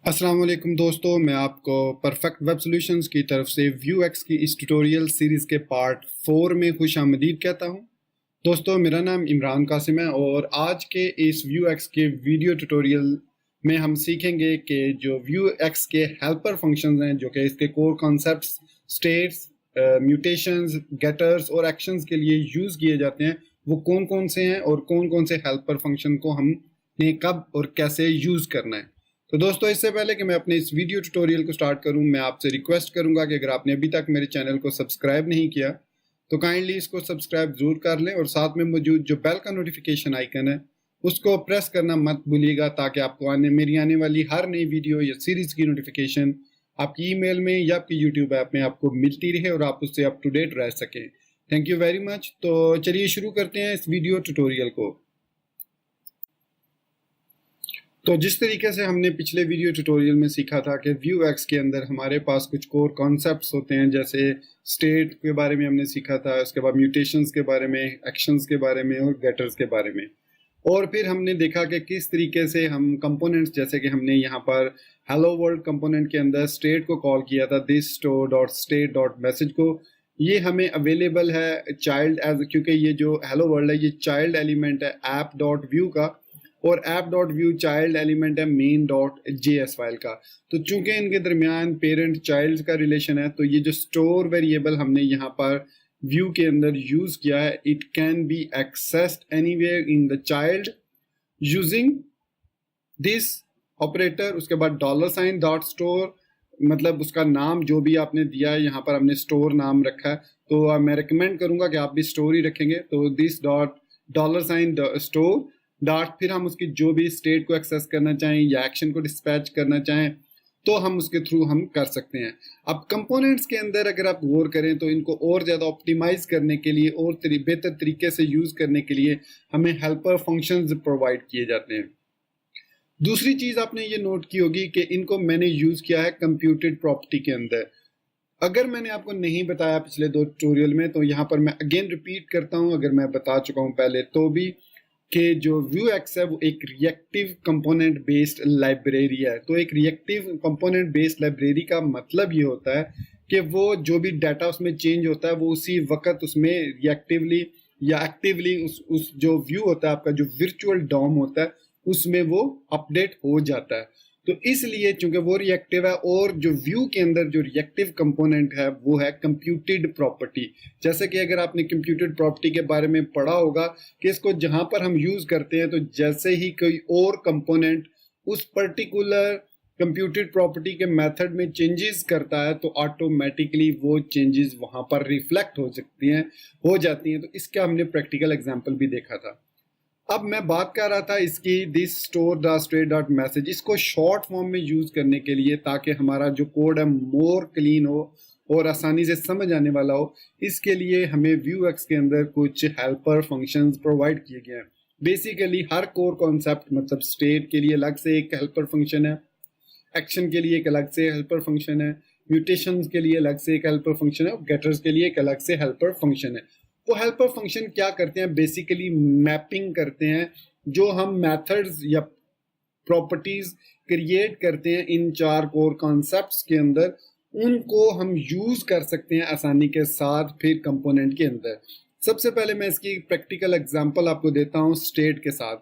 अस्सलाम वालेकुम दोस्तों, मैं आपको परफेक्ट वेब सॉल्यूशंस की तरफ से व्यू एक्स की इस ट्यूटोरियल सीरीज़ के पार्ट 4 में खुश आमदीद कहता हूं। दोस्तों, मेरा नाम इमरान कासिम है और आज के इस व्यू एक्स के वीडियो ट्यूटोरियल में हम सीखेंगे कि जो व्यू एक्स के हेल्पर फंक्शंस हैं, जो कि इसके core concepts, states, mutations, getters और एक्शंस के लिए यूज़ किए जाते हैं, वो कौन कौन से हैं और कौन कौन से हेल्पर फंक्शन को हमने कब और कैसे यूज़ करना है। तो दोस्तों, इससे पहले कि मैं अपने इस वीडियो ट्यूटोरियल को स्टार्ट करूं, मैं आपसे रिक्वेस्ट करूंगा कि अगर आपने अभी तक मेरे चैनल को सब्सक्राइब नहीं किया तो काइंडली इसको सब्सक्राइब जरूर कर लें और साथ में मौजूद जो बेल का नोटिफिकेशन आइकन है उसको प्रेस करना मत भूलिएगा, ताकि आपको मेरी आने वाली हर नई वीडियो या सीरीज की नोटिफिकेशन आपकी ईमेल में या आपकी यूट्यूब ऐप में आपको मिलती रहे और आप उससे अप टू डेट रह सकें। Thank you very much. तो चलिए शुरू करते हैं इस वीडियो ट्यूटोरियल को। तो जिस तरीके से हमने पिछले वीडियो ट्यूटोरियल में सीखा था कि व्यू एक्स के अंदर हमारे पास कुछ कोर कॉन्सेप्ट्स होते हैं, जैसे स्टेट के बारे में हमने सीखा था, उसके बाद म्यूटेशंस के बारे में, एक्शंस के बारे में और गेटर्स के बारे में। और फिर हमने देखा कि किस तरीके से हम कंपोनेंट्स, जैसे कि हमने यहाँ पर हेलो वर्ल्ड कंपोनेंट के अंदर स्टेट को कॉल किया था, this store dot state dot message को। ये हमें अवेलेबल है चाइल्ड एज, क्योंकि ये जो हेलो वर्ल्ड है ये चाइल्ड एलिमेंट है ऐप डॉट व्यू का और app dot view child element है मेन डॉट जेएस फाइल का। तो चूंकि इनके दरमियान पेरेंट चाइल्ड का रिलेशन है, तो ये जो स्टोर वेरिएबल हमने यहाँ पर व्यू के अंदर यूज किया है, it can be accessed anywhere in the child using this operator. उसके बाद $साइन डॉट स्टोर, मतलब उसका नाम जो भी आपने दिया है, यहाँ पर हमने स्टोर नाम रखा है, तो मैं रिकमेंड करूंगा कि आप भी स्टोर ही रखेंगे। तो this dot $sign store dot, फिर हम उसकी जो भी स्टेट को एक्सेस करना चाहें या एक्शन को डिस्पैच करना चाहें तो हम उसके थ्रू हम कर सकते हैं। अब कंपोनेंट्स के अंदर अगर आप गौर करें तो इनको और ज़्यादा ऑप्टिमाइज करने के लिए और बेहतर तरीके से यूज़ करने के लिए हमें हेल्पर फंक्शंस प्रोवाइड किए जाते हैं। दूसरी चीज़ आपने ये नोट की होगी कि इनको मैंने यूज़ किया है कंप्यूटेड प्रॉपर्टी के अंदर। अगर मैंने आपको नहीं बताया पिछले 2 ट्यूटोरियल में तो यहाँ पर मैं अगेन रिपीट करता हूँ, अगर मैं बता चुका हूँ पहले तो भी, कि जो व्यू एक्स है वो एक रिएक्टिव कंपोनेंट बेस्ड लाइब्रेरी है। तो एक रिएक्टिव कंपोनेंट बेस्ड लाइब्रेरी का मतलब ये होता है कि वो जो भी डाटा उसमें चेंज होता है वो उसी वक्त उसमें रिएक्टिवली या एक्टिवली उस जो व्यू होता है आपका, जो वर्चुअल डॉम होता है, उसमें वो अपडेट हो जाता है। तो इसलिए चूंकि वो रिएक्टिव है और जो व्यू के अंदर जो रिएक्टिव कंपोनेंट है वो है कंप्यूटेड प्रॉपर्टी। जैसे कि अगर आपने कंप्यूटेड प्रॉपर्टी के बारे में पढ़ा होगा कि इसको जहां पर हम यूज करते हैं, तो जैसे ही कोई और कंपोनेंट उस पर्टिकुलर कंप्यूटेड प्रॉपर्टी के मेथड में चेंजेस करता है तो ऑटोमेटिकली वो चेंजेस वहां पर रिफ्लेक्ट हो जाती हैं। तो इसका हमने प्रैक्टिकल एग्जांपल भी देखा था। अब मैं बात कर रहा था इसकी this store dot state dot message, इसको शॉर्ट फॉर्म में यूज करने के लिए, ताकि हमारा जो कोड है मोर क्लीन हो और आसानी से समझ आने वाला हो। इसके लिए हमें व्यू एक्स के अंदर कुछ हेल्पर फंक्शंस प्रोवाइड किए गए हैं। बेसिकली हर कोर कॉन्सेप्ट, मतलब स्टेट के लिए अलग से एक हेल्पर फंक्शन है, एक्शन के लिए एक अलग से हेल्पर फंक्शन है, म्यूटेशन के लिए अलग से एक हेल्पर फंक्शन है और गेटर्स के लिए एक अलग से हेल्पर फंक्शन है। वो हेल्पर फंक्शन क्या करते हैं? बेसिकली मैपिंग करते हैं। जो हम मेथड्स या प्रॉपर्टीज क्रिएट करते हैं इन 4 कोर कॉन्सेप्ट्स के अंदर, उनको हम यूज कर सकते हैं आसानी के साथ फिर कंपोनेंट के अंदर। सबसे पहले मैं इसकी प्रैक्टिकल एग्जांपल आपको देता हूं स्टेट के साथ।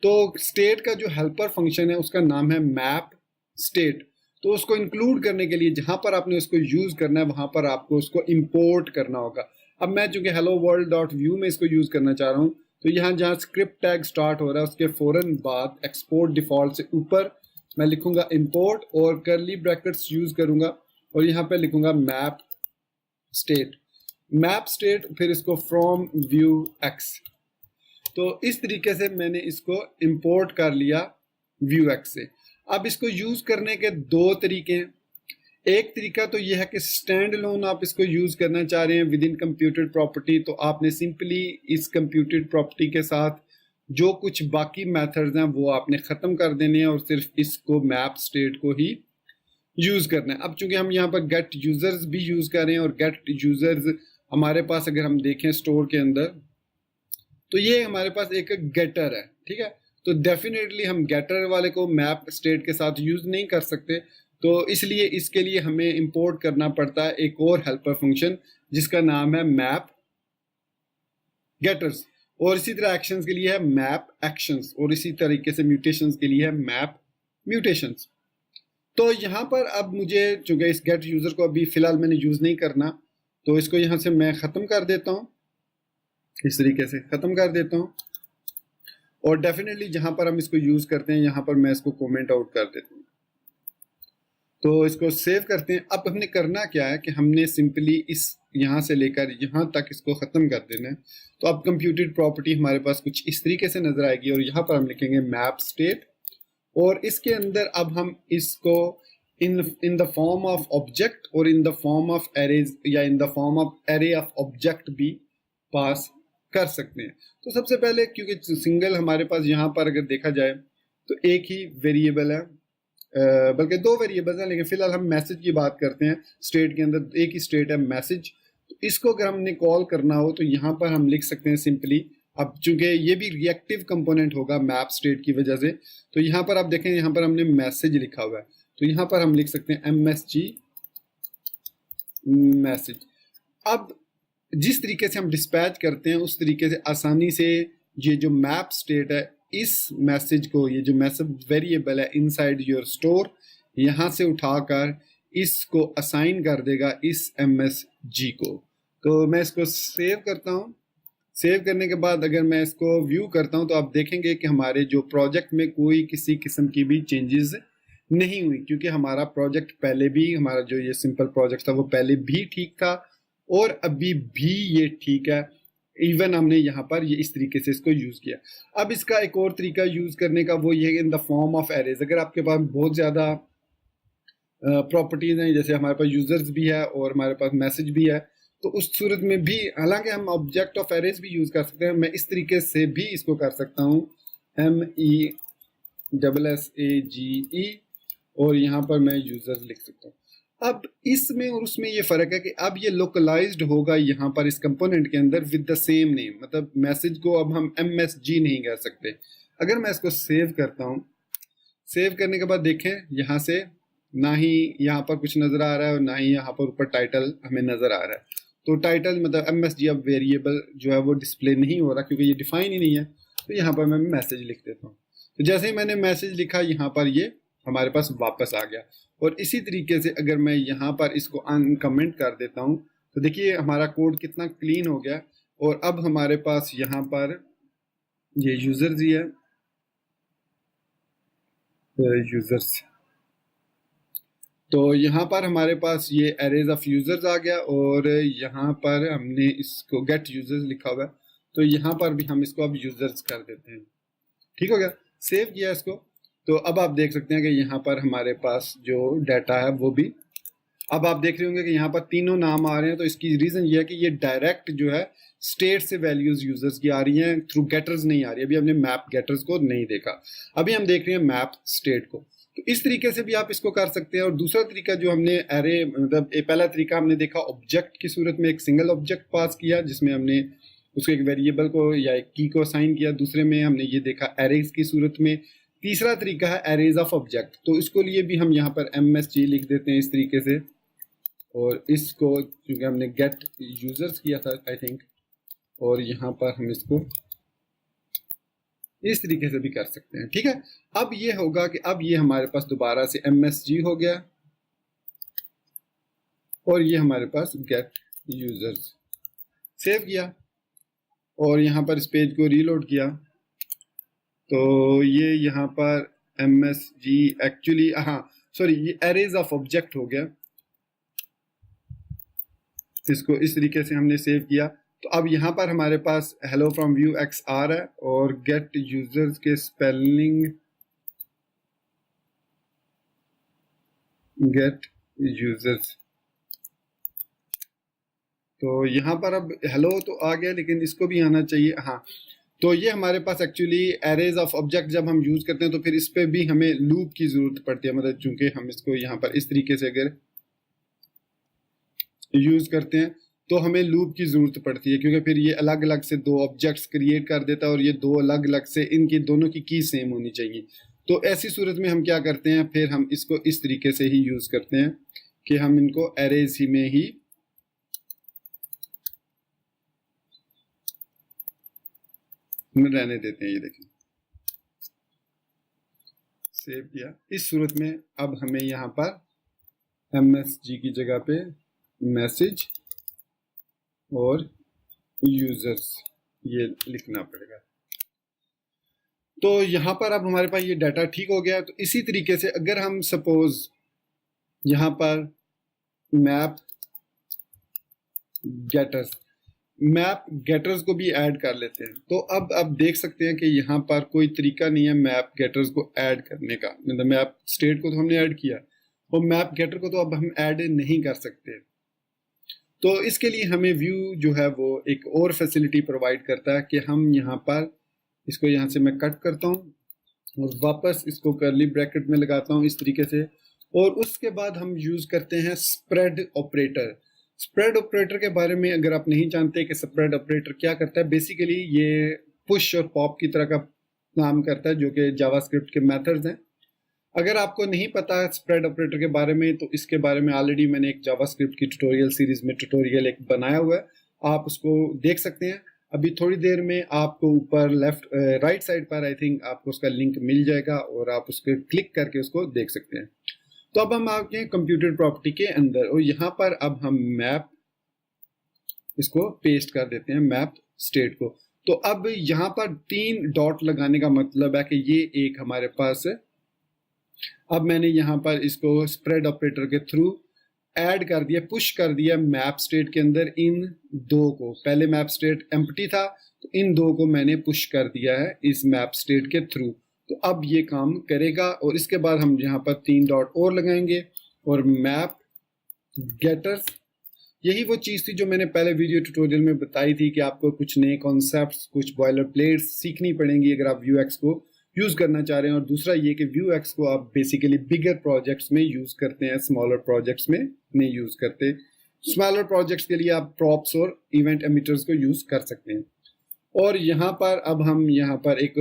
तो स्टेट का जो हेल्पर फंक्शन है उसका नाम है मैप स्टेट। तो उसको इंक्लूड करने के लिए जहां पर आपने उसको यूज करना है वहां पर आपको उसको इंपोर्ट करना होगा। अब मैं चूंकि हेलो वर्ल्ड डॉट व्यू में इसको यूज करना चाह रहा हूं, तो यहाँ जहाँ स्क्रिप्ट टैग स्टार्ट हो रहा है उसके फौरन बाद एक्सपोर्ट डिफॉल्ट से ऊपर मैं लिखूंगा इंपोर्ट और करली ब्रैकेट्स यूज करूंगा और यहाँ पे लिखूंगा मैप स्टेट, फिर इसको फ्रॉम व्यू एक्स। तो इस तरीके से मैंने इसको इंपोर्ट कर लिया व्यू एक्स से। अब इसको यूज करने के 2 तरीके हैं। एक तरीका तो यह है कि स्टैंड अलोन आप इसको यूज करना चाह रहे हैं विद इन कंप्यूटेड प्रॉपर्टी, तो आपने सिंपली इस कंप्यूटेड प्रॉपर्टी के साथ जो कुछ बाकी मेथड्स हैं वो आपने खत्म कर देने हैं और सिर्फ इसको मैप स्टेट को ही यूज करना है। अब चूंकि हम यहाँ पर गेट यूजर्स भी यूज कर रहे हैं और गेट यूजर्स हमारे पास अगर हम देखें स्टोर के अंदर, तो ये हमारे पास एक गेटर है, ठीक है। तो डेफिनेटली हम गेटर वाले को मैप स्टेट के साथ यूज नहीं कर सकते, तो इसलिए इसके लिए हमें इंपोर्ट करना पड़ता है एक और हेल्पर फंक्शन जिसका नाम है मैप गेटर्स, और इसी तरह एक्शंस के लिए है मैप एक्शंस, और इसी तरीके से म्यूटेशंस के लिए है मैप म्यूटेशंस। तो यहाँ पर अब मुझे चूंकि इस गेट यूजर को अभी फिलहाल मैंने यूज नहीं करना, तो इसको यहाँ से मैं खत्म कर देता हूँ, इस तरीके से खत्म कर देता हूँ, और डेफिनेटली जहां पर हम इसको यूज करते हैं यहाँ पर मैं इसको कमेंट आउट कर देता हूँ। तो इसको सेव करते हैं। अब हमने करना क्या है कि हमने सिंपली इस यहाँ से लेकर यहाँ तक इसको खत्म कर देना है। तो अब कंप्यूटेड प्रॉपर्टी हमारे पास कुछ इस तरीके से नजर आएगी, और यहाँ पर हम लिखेंगे मैप स्टेट, और इसके अंदर अब हम इसको in the form of object और in the form of arrays या in the form of array of object भी पास कर सकते हैं। तो सबसे पहले क्योंकि सिंगल हमारे पास यहाँ पर अगर देखा जाए तो एक ही वेरिएबल है, बल्कि दो वेरिएबल्स हैं, लेकिन फिलहाल हम मैसेज की बात करते हैं। स्टेट के अंदर एक ही स्टेट है मैसेज, तो इसको अगर हमने कॉल करना हो तो यहाँ पर हम लिख सकते हैं सिंपली। अब चूंकि ये भी रिएक्टिव कंपोनेंट होगा मैप स्टेट की वजह से, तो यहाँ पर आप देखें यहाँ पर हमने मैसेज लिखा हुआ है, तो यहाँ पर हम लिख सकते हैं MSG मैसेज। अब जिस तरीके से हम डिस्पैच करते हैं उस तरीके से आसानी से ये जो मैप स्टेट है इस मैसेज को, ये जो मैसेज वेरिएबल है इनसाइड योर स्टोर, यहाँ से उठाकर इसको असाइन कर देगा इस MSG को। तो मैं इसको सेव करता हूँ। सेव करने के बाद अगर मैं इसको व्यू करता हूँ तो आप देखेंगे कि हमारे जो प्रोजेक्ट में कोई किसी किस्म की भी चेंजेस नहीं हुई, क्योंकि हमारा प्रोजेक्ट पहले भी, हमारा जो ये सिंपल प्रोजेक्ट था वो पहले भी ठीक था और अभी भी ये ठीक है। इवन हमने यहाँ पर ये इस तरीके से इसको यूज किया। अब इसका एक और तरीका यूज करने का वो ये इन द फॉर्म ऑफ एरेज। अगर आपके पास बहुत ज्यादा प्रॉपर्टीज हैं, जैसे हमारे पास यूजर्स भी है और हमारे पास मैसेज भी है, तो उस सूरत में भी हालांकि हम ऑब्जेक्ट ऑफ एरेज भी यूज कर सकते हैं। मैं इस तरीके से भी इसको कर सकता हूँ MESSAGE, और यहाँ पर मैं यूजर्स लिख सकता हूँ। अब इसमें और उसमें ये फर्क है कि अब ये लोकलाइज्ड होगा यहाँ पर इस कंपोनेंट के अंदर विद द सेम नेम, मतलब मैसेज को अब हम MSG नहीं कह सकते। अगर मैं इसको सेव करता हूँ, सेव करने के बाद देखें यहाँ से ना ही यहाँ पर कुछ नजर आ रहा है और ना ही यहाँ पर ऊपर टाइटल हमें नजर आ रहा है। तो टाइटल मतलब MSG अब वेरिएबल जो है वो डिस्प्ले नहीं हो रहा क्योंकि ये डिफाइन ही नहीं है। तो यहाँ पर मैं मैसेज लिख देता हूँ। तो जैसे ही मैंने मैसेज लिखा यहाँ पर ये हमारे पास वापस आ गया। और इसी तरीके से अगर मैं यहाँ पर इसको अनकमेंट कर देता हूँ तो देखिए हमारा कोड कितना क्लीन हो गया। और अब हमारे पास यहाँ पर ये यूजर्स ही है, यूजर्स, तो यहाँ पर हमारे पास ये एरेज ऑफ यूजर्स आ गया और यहाँ पर हमने इसको गेट यूजर्स लिखा हुआ है, तो यहाँ पर भी हम इसको अब यूजर्स कर देते हैं। ठीक हो गया, सेव किया इसको। तो अब आप देख सकते हैं कि यहाँ पर हमारे पास जो डाटा है वो भी, अब आप देख रहे होंगे कि यहाँ पर तीनों नाम आ रहे हैं। तो इसकी रीजन ये है कि ये डायरेक्ट जो है स्टेट से वैल्यूज यूजर्स की आ रही हैं, थ्रू गेटर्स नहीं आ रही। अभी हमने मैप गेटर्स को नहीं देखा, अभी हम देख रहे हैं मैप स्टेट को। तो इस तरीके से भी आप इसको कर सकते हैं। और दूसरा तरीका जो हमने एरे, मतलब पहला तरीका हमने देखा ऑब्जेक्ट की सूरत में, एक सिंगल ऑब्जेक्ट पास किया जिसमें हमने उसको एक वेरिएबल को या एक की को असाइन किया। दूसरे में हमने ये देखा एरेज की सूरत में। तीसरा तरीका है एरेज ऑफ ऑब्जेक्ट, तो इसको लिए भी हम यहाँ पर MSG लिख देते हैं इस तरीके से। और इसको क्योंकि हमने गेट यूजर्स किया था आई थिंक, और यहाँ पर हम इसको इस तरीके से भी कर सकते हैं। ठीक है, अब ये होगा कि अब ये हमारे पास दोबारा से MSG हो गया और ये हमारे पास गेट यूजर्स। सेव किया और यहाँ पर इस पेज को रीलोड किया तो ये यहाँ पर MSG एक्चुअली, हाँ सॉरी, ये एरेज ऑफ ऑब्जेक्ट हो गया। इसको इस तरीके से हमने सेव किया। तो अब यहाँ पर हमारे पास हेलो फ्रॉम व्यू एक्स आ रहा है और गेट यूजर्स के स्पेलिंग, गेट यूजर्स, तो यहाँ पर अब हेलो तो आ गया लेकिन इसको भी आना चाहिए। हाँ, तो ये हमारे पास एक्चुअली एरेज ऑफ ऑब्जेक्ट जब हम यूज करते हैं तो फिर इस पे भी हमें लूप की जरूरत पड़ती है। मतलब चूंकि हम इसको यहाँ पर इस तरीके से अगर यूज करते हैं तो हमें लूप की ज़रूरत पड़ती है, क्योंकि फिर ये अलग अलग से दो ऑब्जेक्ट्स क्रिएट कर देता है और ये दो अलग अलग से इनकी दोनों की सेम होनी चाहिए। तो ऐसी सूरत में हम क्या करते हैं, फिर हम इसको इस तरीके से ही यूज़ करते हैं कि हम इनको एरेज ही में ही रहने देते हैं। ये देखें, सेव किया। इस सूरत में अब हमें यहाँ पर MSG की जगह पे मैसेज और यूजर्स ये लिखना पड़ेगा। तो यहाँ पर अब हमारे पास ये डाटा ठीक हो गया। तो इसी तरीके से अगर हम सपोज यहाँ पर मैप गेटर्स को भी ऐड कर लेते हैं, तो अब आप देख सकते हैं कि यहाँ पर कोई तरीका नहीं है मैप गेटर्स को ऐड करने का। मतलब मैप स्टेट को तो हमने ऐड किया और मैप गेटर को तो अब हम ऐड नहीं कर सकते। तो इसके लिए हमें व्यू जो है वो एक और फैसिलिटी प्रोवाइड करता है कि हम यहाँ पर इसको यहाँ से मैं कट करता हूँ और वापस इसको कर्ली ब्रैकेट में लगाता हूँ इस तरीके से, और उसके बाद हम यूज करते हैं स्प्रेड ऑपरेटर। स्प्रेड ऑपरेटर के बारे में अगर आप नहीं जानते कि स्प्रेड ऑपरेटर क्या करता है, बेसिकली ये पुश और पॉप की तरह का काम करता है, जो कि जावास्क्रिप्ट के मेथड्स हैं। अगर आपको नहीं पता है स्प्रेड ऑपरेटर के बारे में, तो इसके बारे में ऑलरेडी मैंने एक जावास्क्रिप्ट की ट्यूटोरियल सीरीज में ट्यूटोरियल एक बनाया हुआ है, आप उसको देख सकते हैं। अभी थोड़ी देर में आपको ऊपर लेफ्ट राइट साइड पर आई थिंक आपको उसका लिंक मिल जाएगा और आप उस पर क्लिक करके उसको देख सकते हैं। तो अब हम आ गए कंप्यूटर प्रॉपर्टी के अंदर और यहाँ पर अब हम मैप इसको पेस्ट कर देते हैं, मैप स्टेट को। तो अब यहाँ पर 3 डॉट लगाने का मतलब है कि ये एक हमारे पास है। अब मैंने यहाँ पर इसको स्प्रेड ऑपरेटर के थ्रू ऐड कर दिया, पुश कर दिया मैप स्टेट के अंदर इन दो को। पहले मैप स्टेट एम्प्टी था, तो इन दो को मैंने पुश कर दिया है इस मैप स्टेट के थ्रू। तो अब ये काम करेगा और इसके बाद हम यहाँ पर 3 डॉट और लगाएंगे और मैप गेटर्स। यही वो चीज़ थी जो मैंने पहले वीडियो ट्यूटोरियल में बताई थी कि आपको कुछ नए कॉन्सेप्ट्स, कुछ बॉयलर प्लेट्स सीखनी पड़ेंगी अगर आप Vuex को यूज़ करना चाह रहे हैं। और दूसरा ये कि Vuex को आप बेसिकली बिगर प्रोजेक्ट्स में यूज़ करते हैं, स्मॉलर प्रोजेक्ट्स में नहीं यूज़ करते। स्मॉलर प्रोजेक्ट्स के लिए आप प्रॉप्स और इवेंट एमिटर्स को यूज़ कर सकते हैं। और यहाँ पर अब हम यहाँ पर एक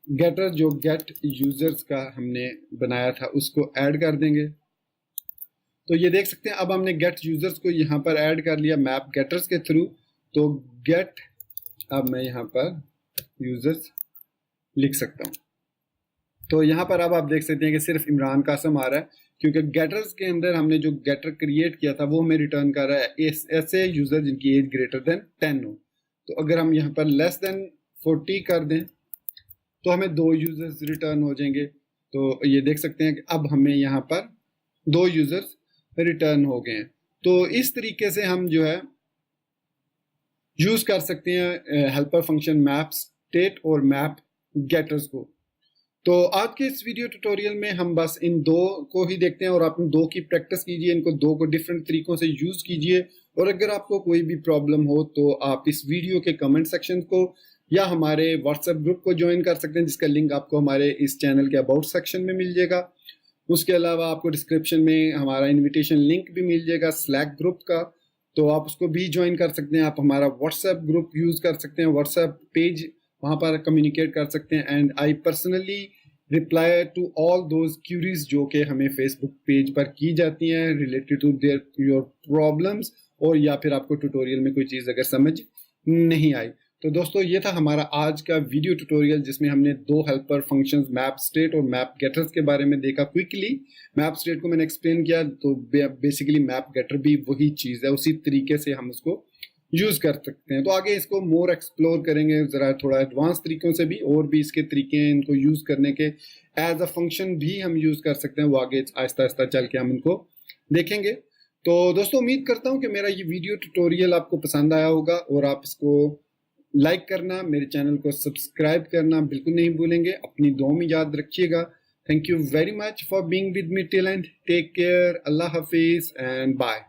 गेटर जो गेट यूजर्स का हमने बनाया था उसको ऐड कर देंगे। तो ये देख सकते हैं अब हमने गेट यूजर्स को यहाँ पर ऐड कर लिया मैप गेटर्स के थ्रू। तो गेट, अब मैं यहाँ पर यूजर्स लिख सकता हूँ। तो यहाँ पर अब आप देख सकते हैं कि सिर्फ इमरान कासम आ रहा है, क्योंकि गेटर्स के अंदर हमने जो गेटर क्रिएट किया था वो हमें रिटर्न कर रहा है ऐसे यूजर जिनकी एज ग्रेटर देन 10 हो। तो अगर हम यहाँ पर लेस देन 40 कर दें तो हमें 2 यूजर्स रिटर्न हो जाएंगे। तो ये देख सकते हैं कि अब हमें यहाँ पर 2 यूजर्स रिटर्न हो गए हैं। तो इस तरीके से हम जो है यूज कर सकते हैं हेल्पर फंक्शन मैप स्टेट और मैप गेटर्स को। तो आज के इस वीडियो ट्यूटोरियल में हम बस इन दो को ही देखते हैं और आप इन दो की प्रैक्टिस कीजिए, इनको दो को डिफरेंट तरीकों से यूज कीजिए। और अगर आपको कोई भी प्रॉब्लम हो तो आप इस वीडियो के कमेंट सेक्शन को या हमारे व्हाट्सएप ग्रुप को ज्वाइन कर सकते हैं, जिसका लिंक आपको हमारे इस चैनल के अबाउट सेक्शन में मिल जाएगा। उसके अलावा आपको डिस्क्रिप्शन में हमारा इन्विटेशन लिंक भी मिल जाएगा स्लैक ग्रुप का, तो आप उसको भी ज्वाइन कर सकते हैं। आप हमारा व्हाट्सएप ग्रुप यूज कर सकते हैं, व्हाट्सएप पेज वहाँ पर कम्युनिकेट कर सकते हैं। And I personally reply to all those queries जो कि हमें फेसबुक पेज पर की जाती हैं related to there your problems, और या फिर आपको ट्यूटोरियल में कोई चीज़ अगर समझ नहीं आई। तो दोस्तों ये था हमारा आज का वीडियो ट्यूटोरियल, जिसमें हमने 2 हेल्पर फंक्शंस मैप स्टेट और मैप गेटर्स के बारे में देखा क्विकली। मैप स्टेट को मैंने एक्सप्लेन किया, तो बेसिकली मैप गेटर भी वही चीज़ है, उसी तरीके से हम उसको यूज कर सकते हैं। तो आगे इसको मोर एक्सप्लोर करेंगे जरा थोड़ा एडवांस तरीकों से भी, और भी इसके तरीके हैं इनको यूज करने के। एज अ फंक्शन भी हम यूज कर सकते हैं, वो आगे आहिस्ता आहिस्ता चल के हम इनको देखेंगे। तो दोस्तों उम्मीद करता हूं कि मेरा ये वीडियो ट्यूटोरियल आपको पसंद आया होगा और आप इसको लाइक करना, मेरे चैनल को सब्सक्राइब करना बिल्कुल नहीं भूलेंगे। अपनी दुआ में याद रखिएगा। Thank you very much for being with me till end take care. अल्लाह हाफिज एंड बाय।